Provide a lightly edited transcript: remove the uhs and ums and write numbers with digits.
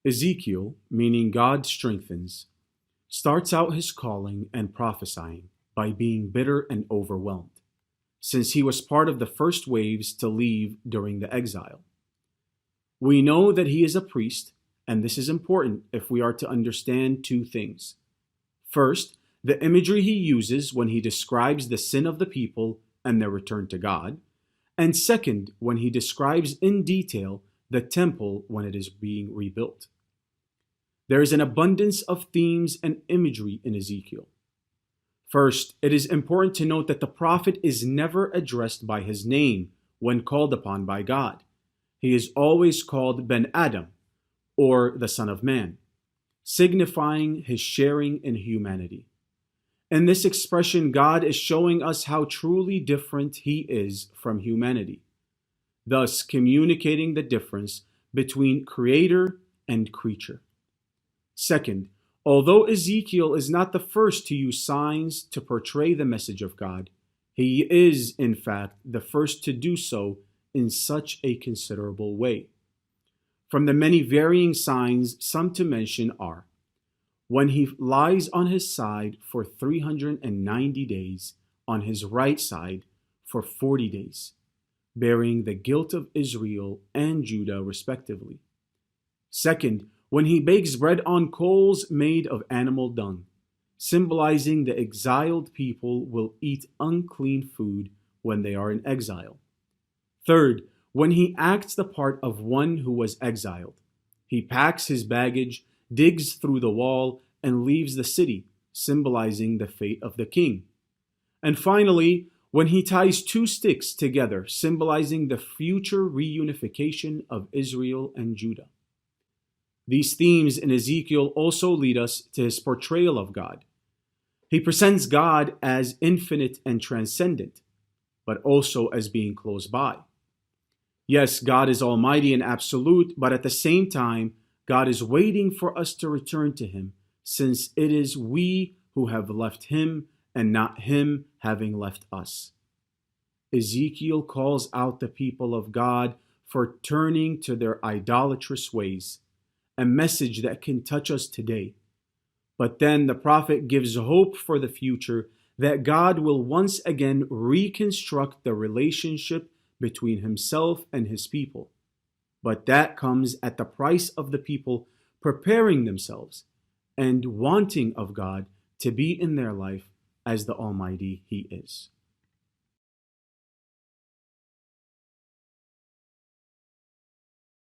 Ezekiel, meaning God strengthens, starts out his calling and prophesying by being bitter and overwhelmed, since he was part of the first waves to leave during the exile. We know that he is a priest, and this is important if we are to understand two things. First, the imagery he uses when he describes the sin of the people and their return to God, and second, when he describes in detail the temple when it is being rebuilt. There is an abundance of themes and imagery in Ezekiel. First, it is important to note that the prophet is never addressed by his name when called upon by God. He is always called Ben Adam, or the Son of Man, signifying his sharing in humanity. In this expression, God is showing us how truly different he is from humanity, thus communicating the difference between creator and creature. Second, although Ezekiel is not the first to use signs to portray the message of God, he is, in fact, the first to do so in such a considerable way. From the many varying signs, some to mention are: when he lies on his side for 390 days, on his right side for 40 days, bearing the guilt of Israel and Judah respectively. Second, when he bakes bread on coals made of animal dung, symbolizing the exiled people will eat unclean food when they are in exile. Third, when he acts the part of one who was exiled, he packs his baggage, digs through the wall, and leaves the city, symbolizing the fate of the king. And finally, when he ties two sticks together, symbolizing the future reunification of Israel and Judah. These themes in Ezekiel also lead us to his portrayal of God. He presents God as infinite and transcendent, but also as being close by. Yes, God is almighty and absolute, but at the same time, God is waiting for us to return to him, since it is we who have left him and not him having left us. Ezekiel calls out the people of God for turning to their idolatrous ways, a message that can touch us today. But then the prophet gives hope for the future, that God will once again reconstruct the relationship between himself and his people. But that comes at the price of the people preparing themselves and wanting of God to be in their life as the Almighty he is.